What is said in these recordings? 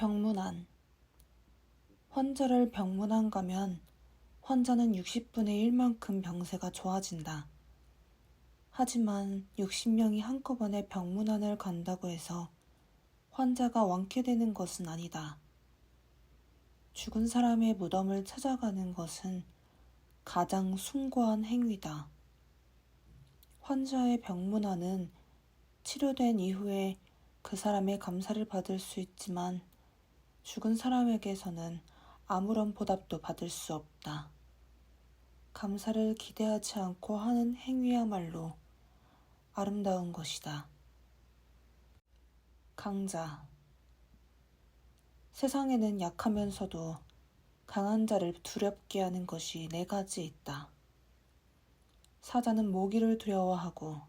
병문안. 환자를 병문안 가면 환자는 60분의 1만큼 병세가 좋아진다. 하지만 60명이 한꺼번에 병문안을 간다고 해서 환자가 완쾌되는 것은 아니다. 죽은 사람의 무덤을 찾아가는 것은 가장 숭고한 행위다. 환자의 병문안은 치료된 이후에 그 사람의 감사를 받을 수 있지만 죽은 사람에게서는 아무런 보답도 받을 수 없다. 감사를 기대하지 않고 하는 행위야말로 아름다운 것이다. 강자. 세상에는 약하면서도 강한 자를 두렵게 하는 것이 4가지 있다. 사자는 모기를 두려워하고,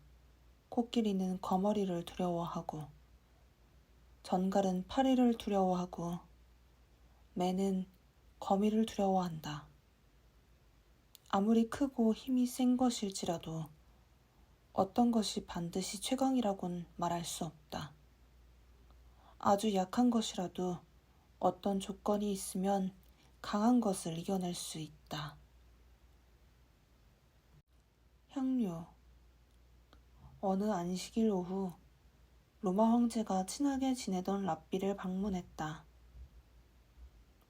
코끼리는 거머리를 두려워하고, 전갈은 파리를 두려워하고, 매는 거미를 두려워한다. 아무리 크고 힘이 센 것일지라도 어떤 것이 반드시 최강이라고는 말할 수 없다. 아주 약한 것이라도 어떤 조건이 있으면 강한 것을 이겨낼 수 있다. 향료. 어느 안식일 오후 로마 황제가 친하게 지내던 랍비를 방문했다.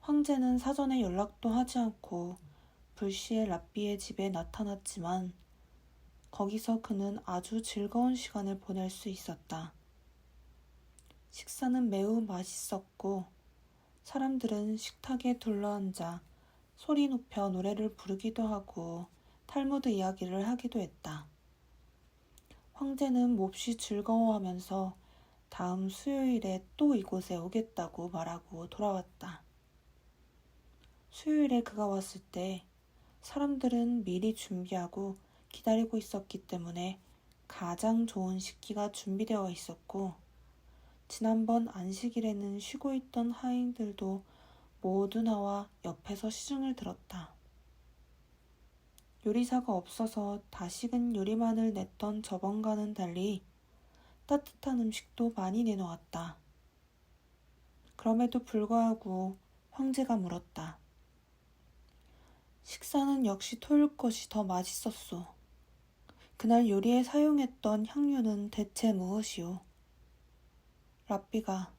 황제는 사전에 연락도 하지 않고 불시에 랍비의 집에 나타났지만 거기서 그는 아주 즐거운 시간을 보낼 수 있었다. 식사는 매우 맛있었고 사람들은 식탁에 둘러앉아 소리 높여 노래를 부르기도 하고 탈무드 이야기를 하기도 했다. 황제는 몹시 즐거워하면서 다음 수요일에 또 이곳에 오겠다고 말하고 돌아왔다. 수요일에 그가 왔을 때 사람들은 미리 준비하고 기다리고 있었기 때문에 가장 좋은 식기가 준비되어 있었고 지난번 안식일에는 쉬고 있던 하인들도 모두 나와 옆에서 시중을 들었다. 요리사가 없어서 다 식은 요리만을 냈던 저번과는 달리 따뜻한 음식도 많이 내놓았다. 그럼에도 불구하고 황제가 물었다. 식사는 역시 토요일 것이 더 맛있었소. 그날 요리에 사용했던 향료는 대체 무엇이오? 랍비가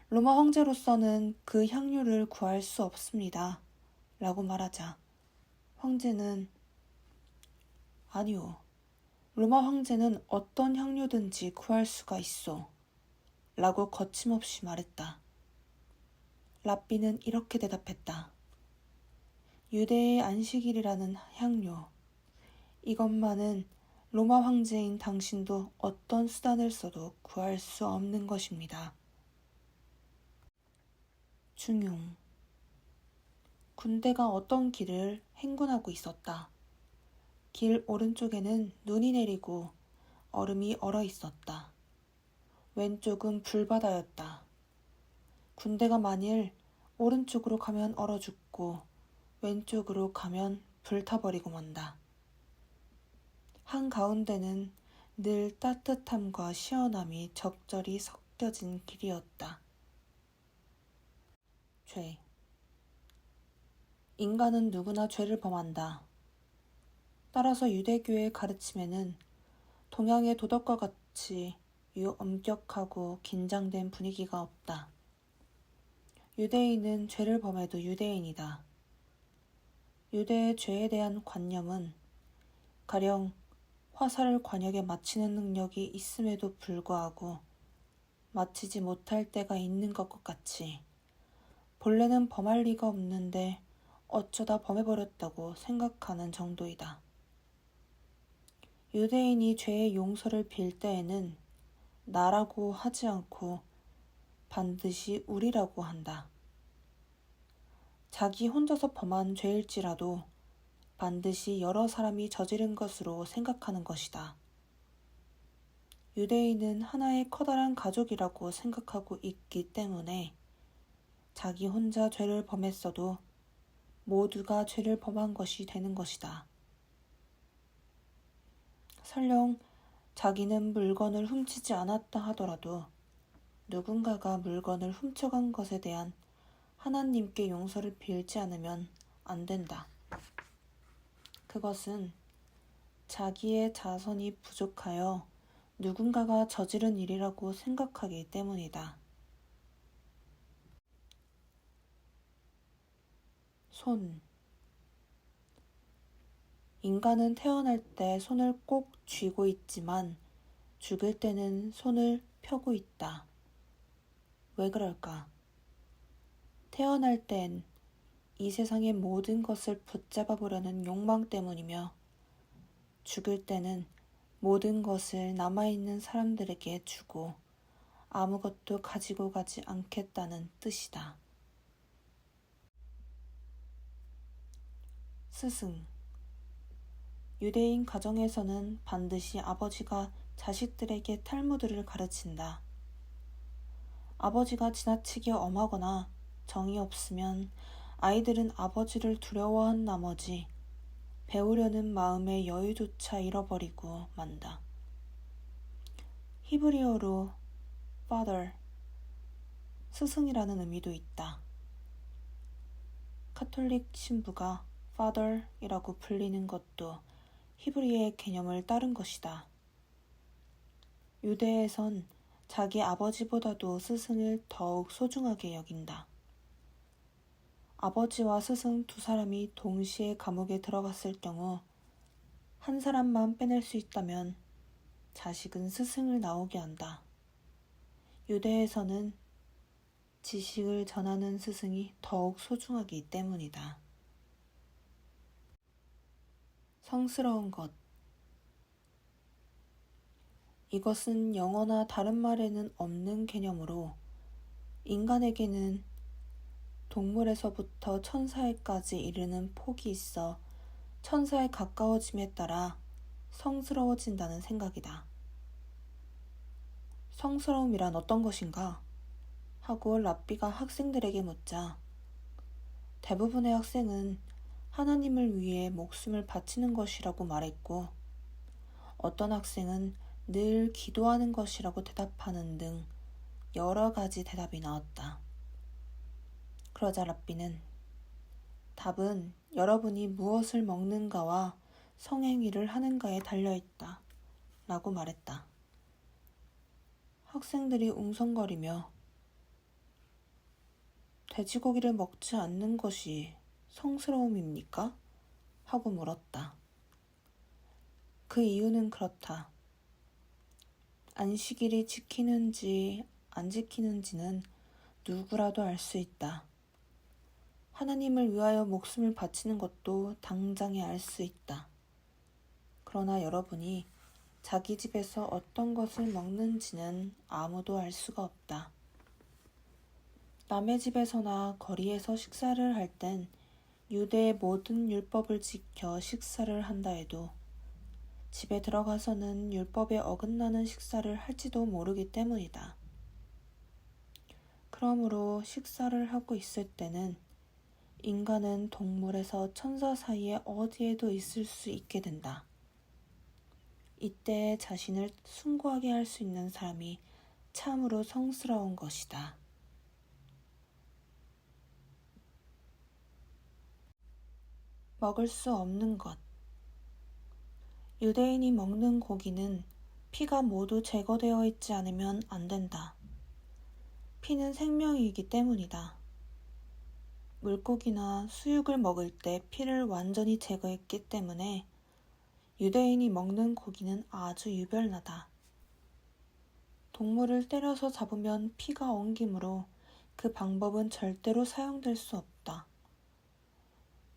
로마 황제로서는 그 향료를 구할 수 없습니다. 라고 말하자 황제는 아니오. 로마 황제는 어떤 향료든지 구할 수가 있소. 라고 거침없이 말했다. 랍비는 이렇게 대답했다. 유대의 안식일이라는 향료. 이것만은 로마 황제인 당신도 어떤 수단을 써도 구할 수 없는 것입니다. 중용. 군대가 어떤 길을 행군하고 있었다. 길 오른쪽에는 눈이 내리고 얼음이 얼어 있었다. 왼쪽은 불바다였다. 군대가 만일 오른쪽으로 가면 얼어 죽고 왼쪽으로 가면 불타버리고 만다. 한가운데는 늘 따뜻함과 시원함이 적절히 섞여진 길이었다. 죄. 인간은 누구나 죄를 범한다. 따라서 유대교의 가르침에는 동양의 도덕과 같이 엄격하고 긴장된 분위기가 없다. 유대인은 죄를 범해도 유대인이다. 유대의 죄에 대한 관념은 가령 화살을 관역에 맞히는 능력이 있음에도 불구하고 맞히지 못할 때가 있는 것과 같이 본래는 범할 리가 없는데 어쩌다 범해버렸다고 생각하는 정도이다. 유대인이 죄의 용서를 빌 때에는 나라고 하지 않고 반드시 우리라고 한다. 자기 혼자서 범한 죄일지라도 반드시 여러 사람이 저지른 것으로 생각하는 것이다. 유대인은 하나의 커다란 가족이라고 생각하고 있기 때문에 자기 혼자 죄를 범했어도 모두가 죄를 범한 것이 되는 것이다. 설령 자기는 물건을 훔치지 않았다 하더라도 누군가가 물건을 훔쳐간 것에 대한 하나님께 용서를 빌지 않으면 안 된다. 그것은 자기의 자선이 부족하여 누군가가 저지른 일이라고 생각하기 때문이다. 손. 인간은 태어날 때 손을 꼭 쥐고 있지만 죽을 때는 손을 펴고 있다. 왜 그럴까? 태어날 땐 이 세상의 모든 것을 붙잡아 보려는 욕망 때문이며 죽을 때는 모든 것을 남아있는 사람들에게 주고 아무것도 가지고 가지 않겠다는 뜻이다. 스승. 유대인 가정에서는 반드시 아버지가 자식들에게 탈무드를 가르친다. 아버지가 지나치게 엄하거나 정이 없으면 아이들은 아버지를 두려워한 나머지 배우려는 마음의 여유조차 잃어버리고 만다. 히브리어로 father, 스승이라는 의미도 있다. 카톨릭 신부가 father이라고 불리는 것도 히브리어의 개념을 따른 것이다. 유대에선 자기 아버지보다도 스승을 더욱 소중하게 여긴다. 아버지와 스승 두 사람이 동시에 감옥에 들어갔을 경우 한 사람만 빼낼 수 있다면 자식은 스승을 나오게 한다. 유대에서는 지식을 전하는 스승이 더욱 소중하기 때문이다. 성스러운 것. 이것은 영어나 다른 말에는 없는 개념으로 인간에게는 동물에서부터 천사에까지 이르는 폭이 있어 천사에 가까워짐에 따라 성스러워진다는 생각이다. 성스러움이란 어떤 것인가? 하고 랍비가 학생들에게 묻자 대부분의 학생은 하나님을 위해 목숨을 바치는 것이라고 말했고 어떤 학생은 늘 기도하는 것이라고 대답하는 등 여러 가지 대답이 나왔다. 그러자 랍비는 답은 여러분이 무엇을 먹는가와 성행위를 하는가에 달려있다 라고 말했다. 학생들이 웅성거리며 돼지고기를 먹지 않는 것이 성스러움입니까? 하고 물었다. 그 이유는 그렇다. 안식일이 지키는지 안 지키는지는 누구라도 알 수 있다. 하나님을 위하여 목숨을 바치는 것도 당장에 알 수 있다. 그러나 여러분이 자기 집에서 어떤 것을 먹는지는 아무도 알 수가 없다. 남의 집에서나 거리에서 식사를 할 땐 유대의 모든 율법을 지켜 식사를 한다 해도 집에 들어가서는 율법에 어긋나는 식사를 할지도 모르기 때문이다. 그러므로 식사를 하고 있을 때는 인간은 동물에서 천사 사이에 어디에도 있을 수 있게 된다. 이때 자신을 숭고하게 할 수 있는 사람이 참으로 성스러운 것이다. 먹을 수 없는 것. 유대인이 먹는 고기는 피가 모두 제거되어 있지 않으면 안 된다. 피는 생명이기 때문이다. 물고기나 수육을 먹을 때 피를 완전히 제거했기 때문에 유대인이 먹는 고기는 아주 유별나다. 동물을 때려서 잡으면 피가 엉기므로 그 방법은 절대로 사용될 수 없다.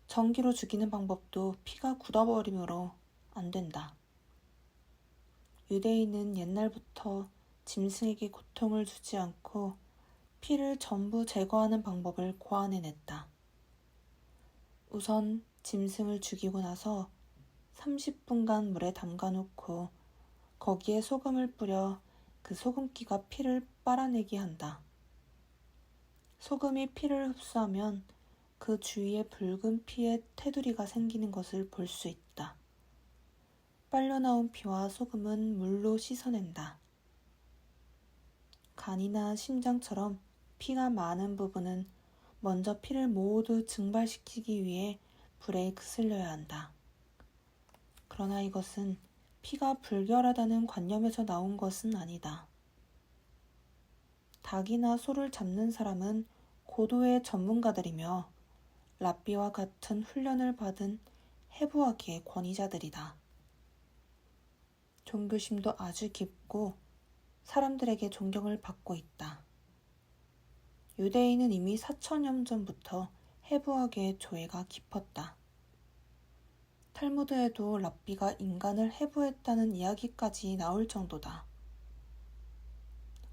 전기로 죽이는 방법도 피가 굳어버리므로 안 된다. 유대인은 옛날부터 짐승에게 고통을 주지 않고 피를 전부 제거하는 방법을 고안해냈다. 우선 짐승을 죽이고 나서 30분간 물에 담가놓고 거기에 소금을 뿌려 그 소금기가 피를 빨아내게 한다. 소금이 피를 흡수하면 그 주위에 붉은 피의 테두리가 생기는 것을 볼 수 있다. 빨려 나온 피와 소금은 물로 씻어낸다. 간이나 심장처럼 피가 많은 부분은 먼저 피를 모두 증발시키기 위해 불에 그슬려야 한다. 그러나 이것은 피가 불결하다는 관념에서 나온 것은 아니다. 닭이나 소를 잡는 사람은 고도의 전문가들이며 랍비와 같은 훈련을 받은 해부학의 권위자들이다. 종교심도 아주 깊고 사람들에게 존경을 받고 있다. 유대인은 이미 4천년 전부터 해부학의 조예가 깊었다. 탈무드에도 랍비가 인간을 해부했다는 이야기까지 나올 정도다.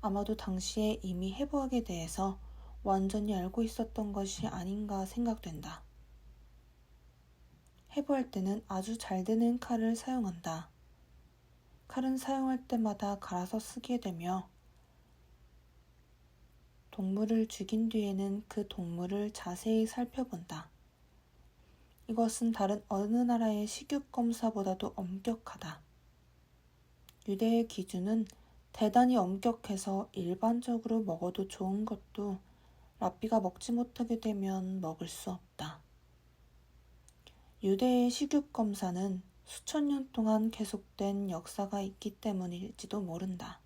아마도 당시에 이미 해부학에 대해서 완전히 알고 있었던 것이 아닌가 생각된다. 해부할 때는 아주 잘 되는 칼을 사용한다. 칼은 사용할 때마다 갈아서 쓰게 되며 동물을 죽인 뒤에는 그 동물을 자세히 살펴본다. 이것은 다른 어느 나라의 식육 검사보다도 엄격하다. 유대의 기준은 대단히 엄격해서 일반적으로 먹어도 좋은 것도 랍비가 먹지 못하게 되면 먹을 수 없다. 유대의 식육 검사는 수천 년 동안 계속된 역사가 있기 때문일지도 모른다.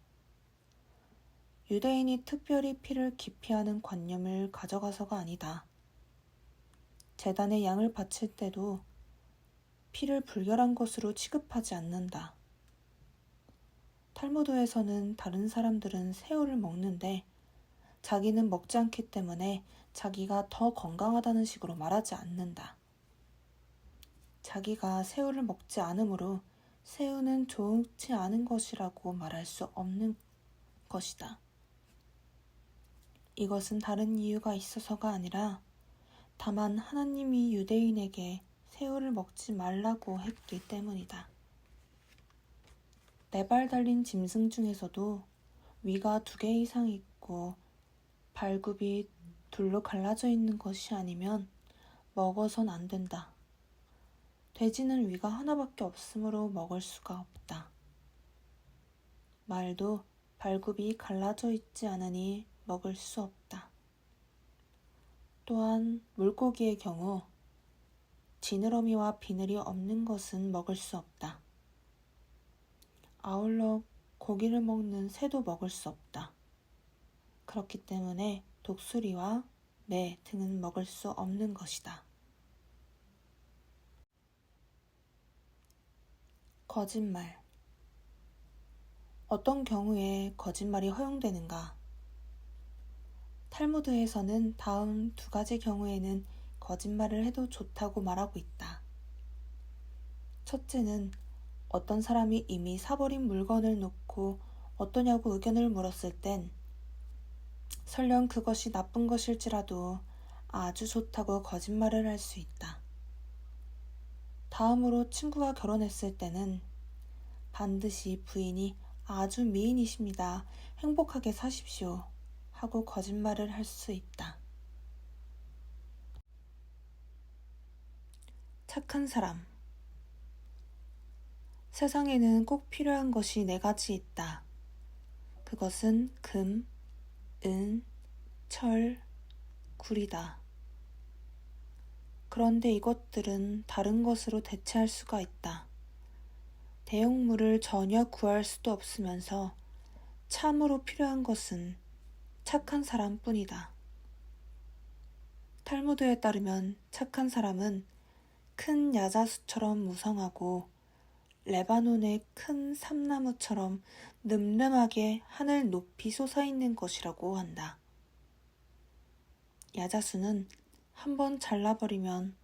유대인이 특별히 피를 기피하는 관념을 가져가서가 아니다. 제단에 양을 바칠 때도 피를 불결한 것으로 취급하지 않는다. 탈무드에서는 다른 사람들은 새우를 먹는데 자기는 먹지 않기 때문에 자기가 더 건강하다는 식으로 말하지 않는다. 자기가 새우를 먹지 않으므로 새우는 좋지 않은 것이라고 말할 수 없는 것이다. 이것은 다른 이유가 있어서가 아니라 다만 하나님이 유대인에게 새우를 먹지 말라고 했기 때문이다. 4발 달린 짐승 중에서도 위가 2개 이상 있고 발굽이 둘로 갈라져 있는 것이 아니면 먹어선 안 된다. 돼지는 위가 하나밖에 없으므로 먹을 수가 없다. 말도 발굽이 갈라져 있지 않으니 먹을 수 없다. 또한 물고기의 경우 지느러미와 비늘이 없는 것은 먹을 수 없다. 아울러 고기를 먹는 새도 먹을 수 없다. 그렇기 때문에 독수리와 매 등은 먹을 수 없는 것이다. 거짓말. 어떤 경우에 거짓말이 허용되는가? 탈무드에서는 다음 2가지 경우에는 거짓말을 해도 좋다고 말하고 있다. 첫째는 어떤 사람이 이미 사버린 물건을 놓고 어떠냐고 의견을 물었을 땐 설령 그것이 나쁜 것일지라도 아주 좋다고 거짓말을 할 수 있다. 다음으로 친구가 결혼했을 때는 반드시 부인이 아주 미인이십니다. 행복하게 사십시오. 하고 거짓말을 할 수 있다. 착한 사람. 세상에는 꼭 필요한 것이 4가지 있다. 그것은 금, 은, 철, 구리다. 그런데 이것들은 다른 것으로 대체할 수가 있다. 대용물을 전혀 구할 수도 없으면서 참으로 필요한 것은 착한 사람뿐이다. 탈무드에 따르면 착한 사람은 큰 야자수처럼 무성하고 레바논의 큰 삼나무처럼 늠름하게 하늘 높이 솟아있는 것이라고 한다. 야자수는 한번 잘라버리면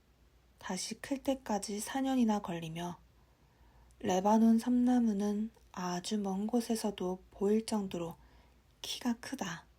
다시 클 때까지 4년이나 걸리며 레바논 삼나무는 아주 먼 곳에서도 보일 정도로 키가 크다.